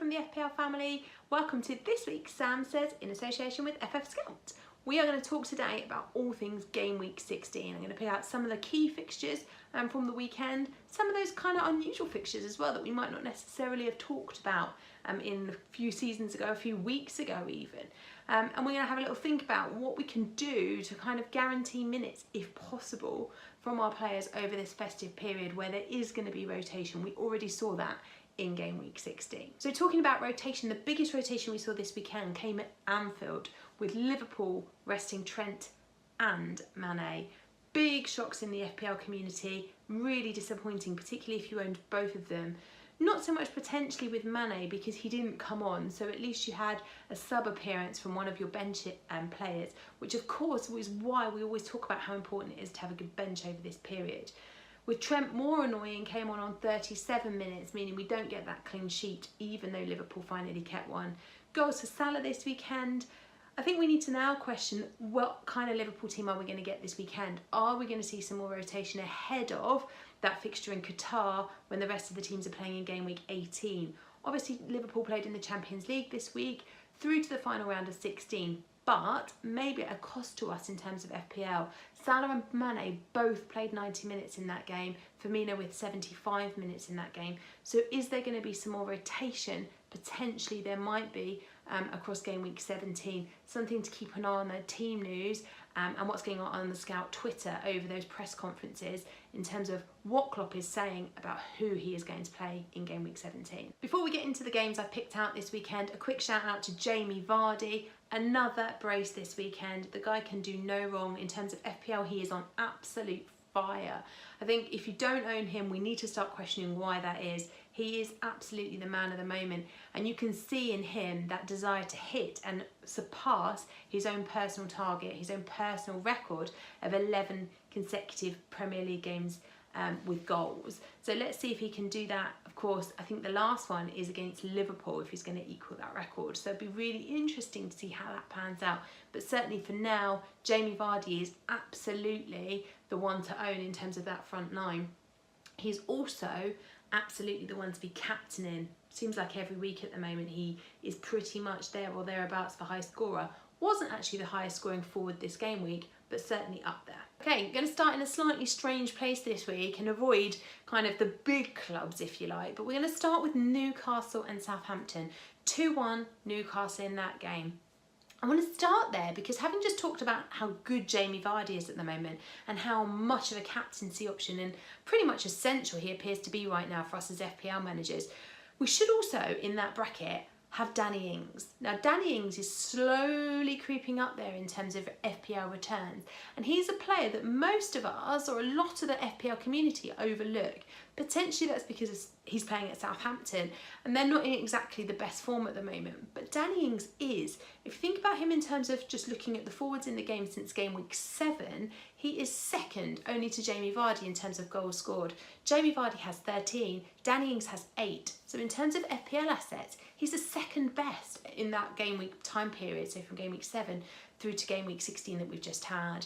from the FPL family. Welcome to this week's Sam Says in association with FF Scout. We are going to talk today about all things Game Week 16. I'm going to pick out some of the key fixtures from the weekend, some of those kind of unusual fixtures as well that we might not necessarily have talked about in a few seasons ago, a few weeks ago even. And we're going to have a little think about what we can do to kind of guarantee minutes, if possible, from our players over this festive period where there is going to be rotation. We already saw that in Game Week 16. So talking about rotation, the biggest rotation we saw this weekend came at Anfield with Liverpool resting Trent and Mane. Big shocks in the FPL community, really disappointing, particularly if you owned both of them. Not so much potentially with Mane because he didn't come on, so at least you had a sub appearance from one of your bench players, which of course was why we always talk about how important it is to have a good bench over this period. With Trent more annoying, came on 37 minutes, meaning we don't get that clean sheet, even though Liverpool finally kept one. Goals for Salah this weekend. I think we need to now question what kind of Liverpool team are we going to get this weekend? Are we going to see some more rotation ahead of that fixture in Qatar when the rest of the teams are playing in Game Week 18? Obviously, Liverpool played in the Champions League this week, through to the final round of 16. But maybe at a cost to us in terms of FPL. Salah and Mane both played 90 minutes in that game, Firmino with 75 minutes in that game. So is there going to be some more rotation? Potentially there might be across Game Week 17. Something to keep an eye on the team news and what's going on the Scout Twitter over those press conferences in terms of what Klopp is saying about who he is going to play in Game Week 17. Before we get into the games I've picked out this weekend, a quick shout out to Jamie Vardy. Another brace this weekend. The guy can do no wrong in terms of FPL. He is on absolute fire. I think if you don't own him, we need to start questioning why that is. He is absolutely the man of the moment, and you can see in him that desire to hit and surpass his own personal target, his own personal record of 11 consecutive Premier League games with goals. So let's see if he can do that. Of course, I think the last one is against Liverpool if he's going to equal that record. So it'd be really interesting to see how that pans out. But certainly for now, Jamie Vardy is absolutely the one to own in terms of that front line. He's also absolutely the one to be captaining. Seems like every week at the moment he is pretty much there or thereabouts for high scorer. Wasn't actually the highest scoring forward this game week, but certainly up there. Okay, I'm going to start in a slightly strange place this week and avoid kind of the big clubs, if you like. But we're going to start with Newcastle and Southampton. 2-1 Newcastle in that game. I want to start there because having just talked about how good Jamie Vardy is at the moment and how much of a captaincy option and pretty much essential he appears to be right now for us as FPL managers, we should also, in that bracket, have Danny Ings. Now Danny Ings is slowly creeping up there in terms of FPL returns, and he's a player that most of us or a lot of the FPL community overlook. Potentially that's because he's playing at Southampton and they're not in exactly the best form at the moment, but Danny Ings is. If you think about him in terms of just looking at the forwards in the game since Game Week 7, he is second only to Jamie Vardy in terms of goals scored. Jamie Vardy has 13, Danny Ings has 8. So in terms of FPL assets, he's the second best in that game week time period, so from Game Week 7 through to Game Week 16 that we've just had.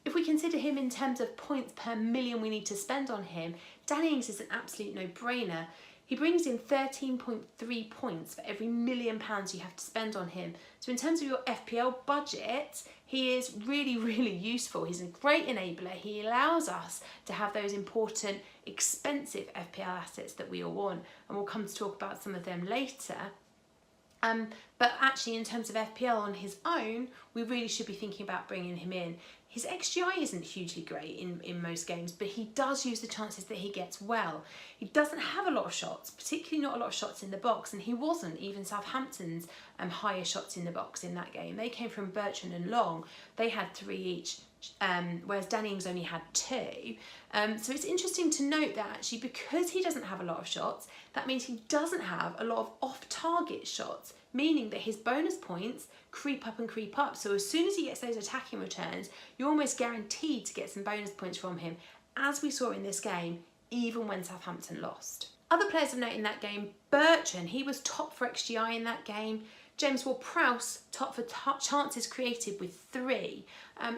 If we consider him in terms of points per million we need to spend on him, Danny Ings is an absolute no-brainer. He brings in 13.3 points for every £1 million you have to spend on him. So in terms of your FPL budget, he is really, really useful. He's a great enabler. He allows us to have those important, expensive FPL assets that we all want. And we'll come to talk about some of them later. But actually in terms of FPL on his own, we really should be thinking about bringing him in. His XGI isn't hugely great in most games, but he does use the chances that he gets well. He doesn't have a lot of shots, particularly not a lot of shots in the box, and he wasn't even Southampton's higher shots in the box in that game. They came from Bertrand and Long. They had 3 each, whereas Danny Ings only had 2. So it's interesting to note that actually because he doesn't have a lot of shots, that means he doesn't have a lot of off-target shots, meaning that his bonus points creep up and creep up. So as soon as he gets those attacking returns, you're almost guaranteed to get some bonus points from him, as we saw in this game, even when Southampton lost. Other players of note in that game, Bertrand, he was top for XGI in that game. James Ward-Prowse, top for chances created with 3.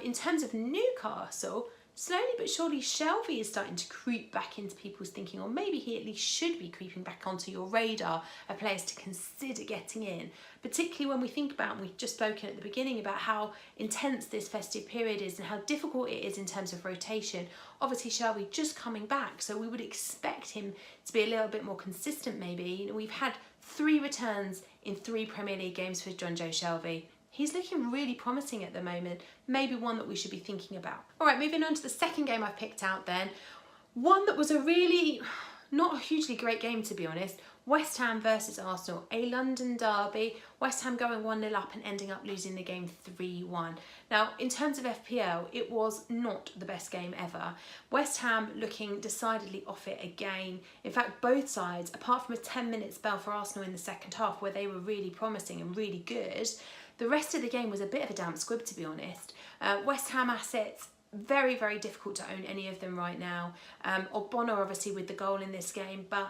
In terms of Newcastle, slowly but surely Shelvey is starting to creep back into people's thinking, or maybe he at least should be creeping back onto your radar of players to consider getting in, particularly when we think about, and we've just spoken at the beginning about how intense this festive period is and how difficult it is in terms of rotation. Obviously Shelvey just coming back, so we would expect him to be a little bit more consistent maybe. You know, we've had 3 returns in 3 Premier League games for John Joe Shelvey. He's looking really promising at the moment, maybe one that we should be thinking about. All right, moving on to the second game I've picked out then. One that was a really, not a hugely great game to be honest. West Ham versus Arsenal, a London derby. West Ham going 1-0 up and ending up losing the game 3-1. Now, in terms of FPL, it was not the best game ever. West Ham looking decidedly off it again. In fact, both sides, apart from a 10-minute spell for Arsenal in the second half where they were really promising and really good, the rest of the game was a bit of a damp squib, to be honest. West Ham assets, very, very difficult to own any of them right now. Ogbonna obviously with the goal in this game, but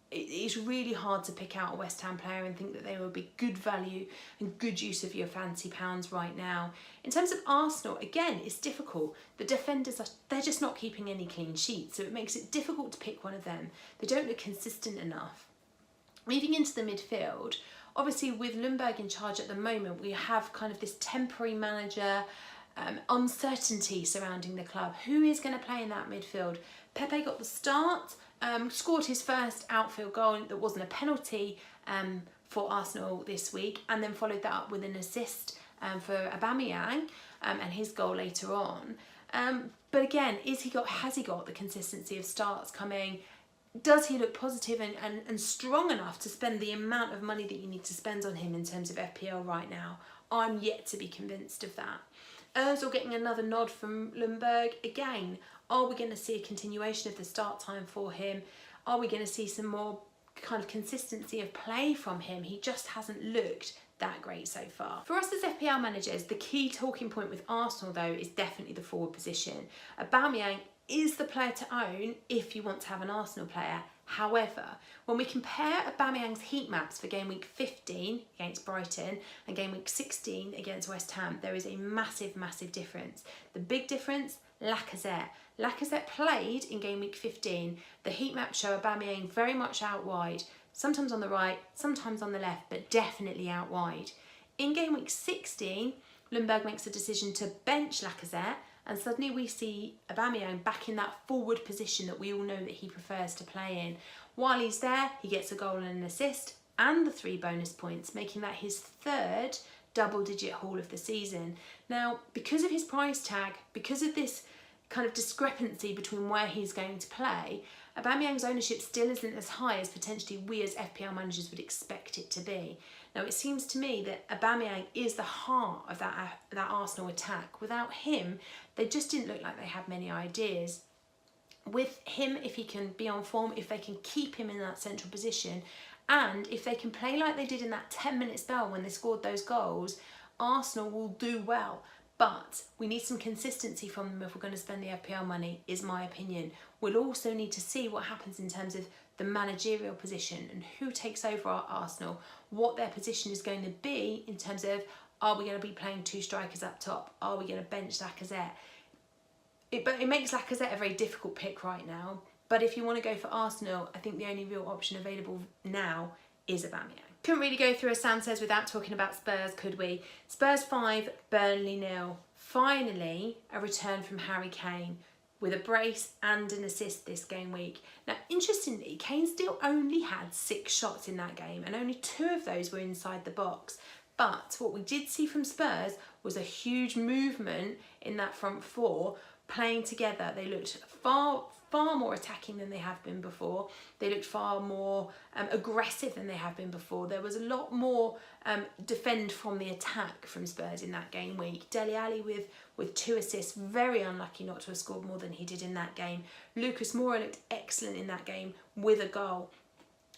it's really hard to pick out a West Ham player and think that they will be good value and good use of your fancy pounds right now. In terms of Arsenal, again, it's difficult. The defenders, they're just not keeping any clean sheets, so it makes it difficult to pick one of them. They don't look consistent enough. Moving into the midfield, obviously with Ljungberg in charge at the moment, we have kind of this temporary manager uncertainty surrounding the club. Who is going to play in that midfield? Pepe got the start, scored his first outfield goal that wasn't a penalty for Arsenal this week, and then followed that up with an assist for Aubameyang and his goal later on. But again, has he got the consistency of starts coming? Does he look positive and strong enough to spend the amount of money that you need to spend on him in terms of FPL right now? I'm yet to be convinced of that. Ozil getting another nod from Ljungberg. Again, are we going to see a continuation of the start time for him? Are we going to see some more kind of consistency of play from him? He just hasn't looked that great so far. For us as FPL managers, the key talking point with Arsenal though is definitely the forward position. Aubameyang is the player to own if you want to have an Arsenal player. However, when we compare Aubameyang's heat maps for game week 15 against Brighton and game week 16 against West Ham, there is a massive, massive difference. The big difference, Lacazette. Lacazette played in game week 15. The heat maps show Aubameyang very much out wide, sometimes on the right, sometimes on the left, but definitely out wide. In game week 16, Ljungberg makes a decision to bench Lacazette, and suddenly we see Aubameyang back in that forward position that we all know that he prefers to play in. While he's there, he gets a goal and an assist and the 3 bonus points, making that his 3rd double-digit haul of the season. Now, because of his price tag, because of this kind of discrepancy between where he's going to play, Aubameyang's ownership still isn't as high as potentially we as FPL managers would expect it to be. Now, it seems to me that Aubameyang is the heart of that Arsenal attack. Without him, they just didn't look like they had many ideas. With him, if he can be on form, if they can keep him in that central position, and if they can play like they did in that 10-minute spell when they scored those goals, Arsenal will do well. But we need some consistency from them if we're going to spend the FPL money, is my opinion. We'll also need to see what happens in terms of the managerial position and who takes over our Arsenal, what their position is going to be in terms of, are we going to be playing 2 strikers up top? Are we going to bench Lacazette? But it makes Lacazette a very difficult pick right now. But if you want to go for Arsenal, I think the only real option available now is Aubameyang. Couldn't really go through a Sam Says without talking about Spurs, could we? Spurs 5, Burnley 0. Finally, a return from Harry Kane with a brace and an assist this game week. Now, interestingly, Kane still only had 6 shots in that game and only 2 of those were inside the box. But what we did see from Spurs was a huge movement in that front 4 playing together. They looked far more attacking than they have been before. They looked far more aggressive than they have been before. There was a lot more defend from the attack from Spurs in that game week. Dele Alli with 2 assists, very unlucky not to have scored more than he did in that game. Lucas Moura looked excellent in that game with a goal,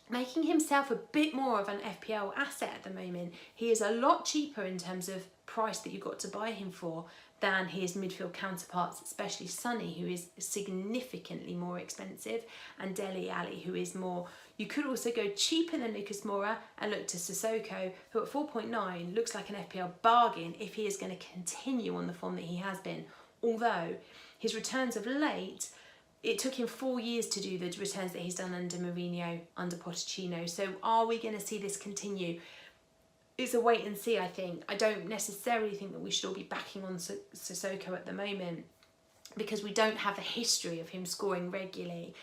making himself a bit more of an FPL asset at the moment. He is a lot cheaper in terms of price that you got to buy him for than his midfield counterparts, especially Sonny, who is significantly more expensive, and Dele Alli, who is more. You could also go cheaper than Lucas Moura and look to Sissoko, who at 4.9 looks like an FPL bargain if he is going to continue on the form that he has been. Although his returns of late, it took him 4 years to do the returns that he's done under Mourinho, under Pochettino. So are we going to see this continue? It's a wait and see, I think. I don't necessarily think that we should all be backing on Sissoko at the moment, because we don't have a history of him scoring regularly.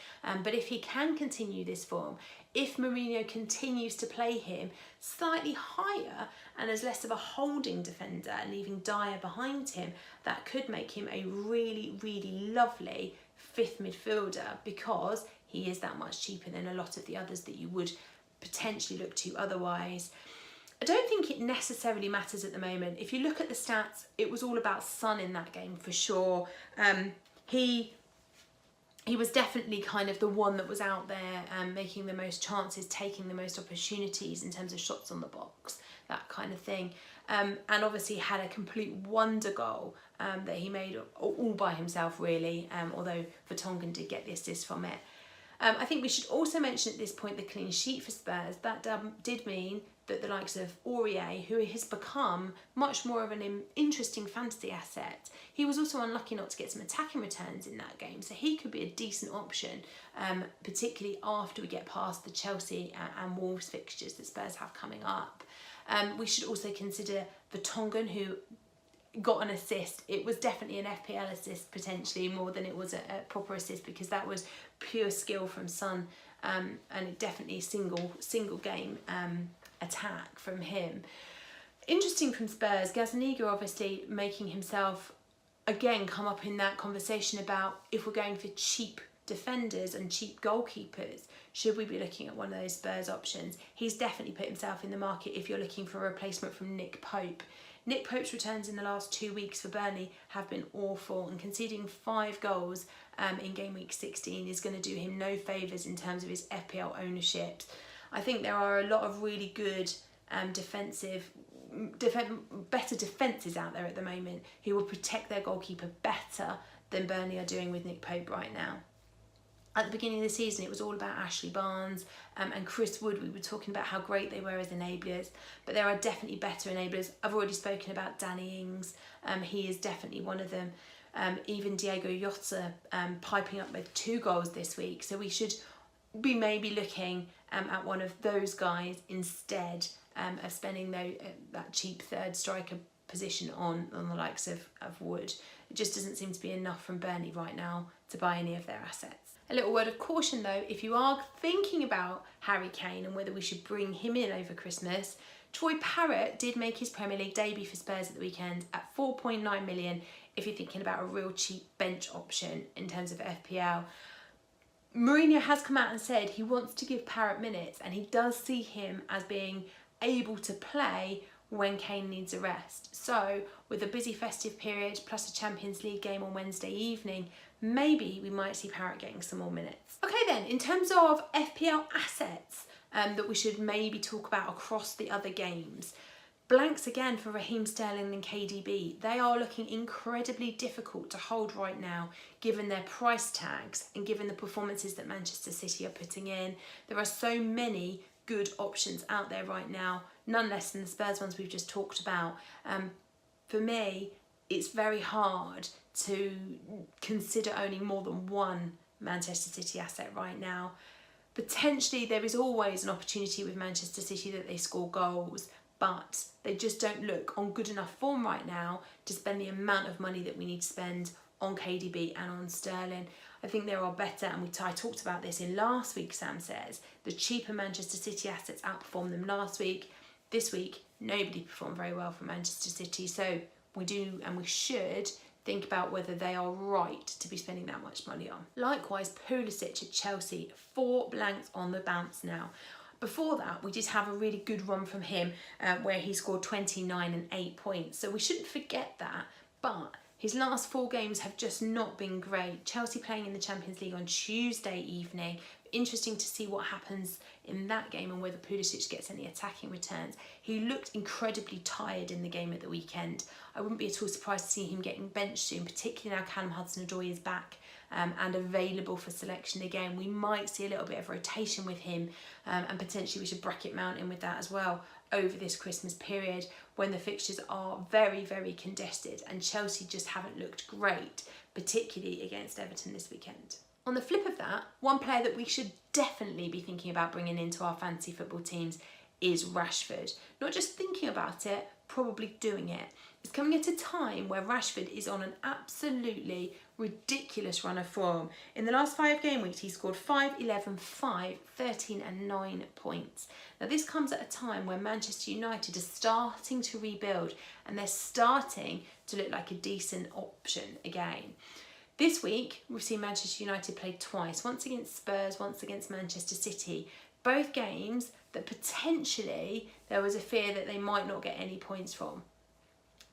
But if he can continue this form, if Mourinho continues to play him slightly higher and as less of a holding defender, leaving Dyer behind him, that could make him a really, really lovely fifth midfielder, because he is that much cheaper than a lot of the others that you would potentially look to otherwise. I don't think it necessarily matters at the moment. If you look at the stats, it was all about Son in that game for sure. He was definitely kind of the one that was out there making the most chances, taking the most opportunities in terms of shots on the box, that kind of thing. And obviously had a complete wonder goal that he made all by himself really, although Vertonghen did get the assist from it. I think we should also mention at this point the clean sheet for Spurs. That did mean that the likes of Aurier, who has become much more of an interesting fantasy asset, he was also unlucky not to get some attacking returns in that game, so he could be a decent option, particularly after we get past the Chelsea and Wolves fixtures that Spurs have coming up. We should also consider Vertonghen, who got an assist. It was definitely an FPL assist potentially more than it was a proper assist, because that was pure skill from Son, and it definitely single game attack from him. Interesting from Spurs, Gazaniga obviously making himself again come up in that conversation about if we're going for cheap defenders and cheap goalkeepers, should we be looking at one of those Spurs options? He's definitely put himself in the market if you're looking for a replacement from Nick Pope. Nick Pope's returns in the last 2 weeks for Burnley have been awful, and conceding 5 goals in Gameweek 16 is going to do him no favours in terms of his FPL ownership. I think there are a lot of really good better defences out there at the moment who will protect their goalkeeper better than Burnley are doing with Nick Pope right now. At the beginning of the season, it was all about Ashley Barnes and Chris Wood. We were talking about how great they were as enablers, but there are definitely better enablers. I've already spoken about Danny Ings. He is definitely one of them. Even Diego Jota piping up with 2 goals this week. So we should be maybe looking at one of those guys instead of spending that cheap third striker position on the likes of Wood. It just doesn't seem to be enough from Burnley right now to buy any of their assets. A little word of caution though, if you are thinking about Harry Kane and whether we should bring him in over Christmas, Troy Parrott did make his Premier League debut for Spurs at the weekend at 4.9 million if you're thinking about a real cheap bench option in terms of FPL. Mourinho has come out and said he wants to give Parrott minutes, and he does see him as being able to play when Kane needs a rest. So with a busy festive period plus a Champions League game on Wednesday evening, maybe we might see Parrott getting some more minutes. Okay then, in terms of FPL assets that we should maybe talk about across the other games, blanks again for Raheem Sterling and KDB. They are looking incredibly difficult to hold right now given their price tags and given the performances that Manchester City are putting in. There are so many good options out there right now, none less than the Spurs ones we've just talked about. For me, it's very hard to consider owning more than one Manchester City asset right now. Potentially there is always an opportunity with Manchester City that they score goals, but they just don't look on good enough form right now to spend the amount of money that we need to spend on KDB and on Sterling. I think there are better, and I talked about this in last week, Sam says, the cheaper Manchester City assets outperformed them last week. This week, nobody performed very well for Manchester City, so we do and we should think about whether they are right to be spending that much money on. Likewise, Pulisic at Chelsea, 4 blanks on the bounce now. Before that, we did have a really good run from him where he scored 29 and 8 points. So we shouldn't forget that, but his last 4 games have just not been great. Chelsea playing in the Champions League on Tuesday evening. Interesting to see what happens in that game and whether Pulisic gets any attacking returns. He looked incredibly tired in the game at the weekend. I wouldn't be at all surprised to see him getting benched soon, particularly now Callum Hudson-Odoi is back and available for selection again. We might see a little bit of rotation with him, and potentially we should bracket Mount in with that as well over this Christmas period when the fixtures are very, very congested and Chelsea just haven't looked great. particularly against Everton this weekend. On the flip of that, one player that we should definitely be thinking about bringing into our fantasy football teams is Rushford. Not just thinking about it, probably doing it. It's coming at a time where Rashford is on an absolutely ridiculous run of form. In the last 5 game weeks, he scored 5, 11, 5, 13 and 9 points. Now this comes at a time where Manchester United are starting to rebuild and they're starting to look like a decent option again. This week, we've seen Manchester United play twice, once against Spurs, once against Manchester City. Both games that potentially there was a fear that they might not get any points from.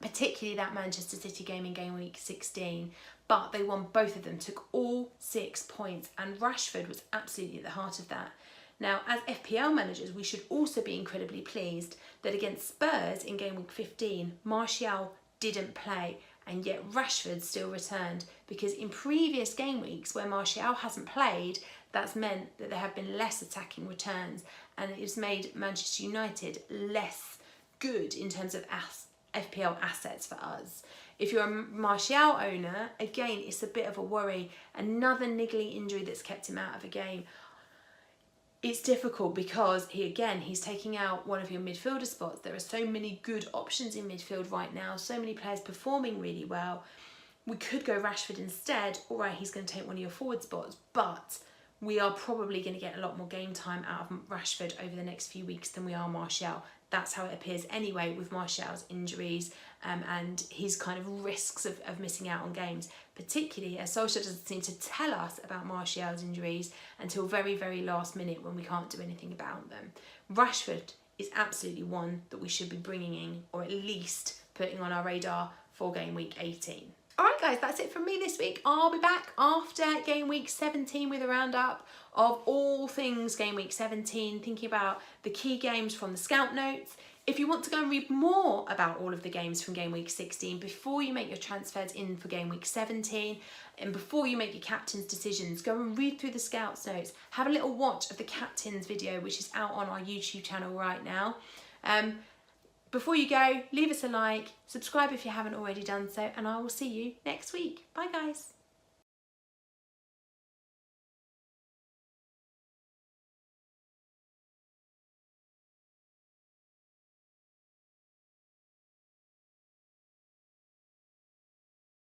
Particularly that Manchester City game in game week 16. But they won both of them, took all 6 points, and Rashford was absolutely at the heart of that. Now, as FPL managers, we should also be incredibly pleased that against Spurs in game week 15, Martial didn't play, and yet Rashford still returned, because in previous game weeks where Martial hasn't played, that's meant that there have been less attacking returns, and it has made Manchester United less good in terms of FPL assets for us. If you're a Martial owner, again, it's a bit of a worry. Another niggly injury that's kept him out of a game. It's difficult because he's taking out one of your midfielder spots. There are so many good options in midfield right now, so many players performing really well. We could go Rashford instead. All right, he's going to take one of your forward spots, but we are probably going to get a lot more game time out of Rashford over the next few weeks than we are Martial. That's how it appears anyway with Martial's injuries and his kind of risks of missing out on games, particularly as Solskjaer doesn't seem to tell us about Martial's injuries until very, very last minute when we can't do anything about them. Rashford is absolutely one that we should be bringing in, or at least putting on our radar for game week 18. Alright guys, that's it from me this week. I'll be back after game week 17 with a roundup of all things game week 17, thinking about the key games from the scout notes. If you want to go and read more about all of the games from game week 16 before you make your transfers in for game week 17 and before you make your captain's decisions, go and read through the scouts notes. Have a little watch of the captain's video, which is out on our YouTube channel right now. Before you go, leave us a like, subscribe if you haven't already done so, and I will see you next week. Bye guys.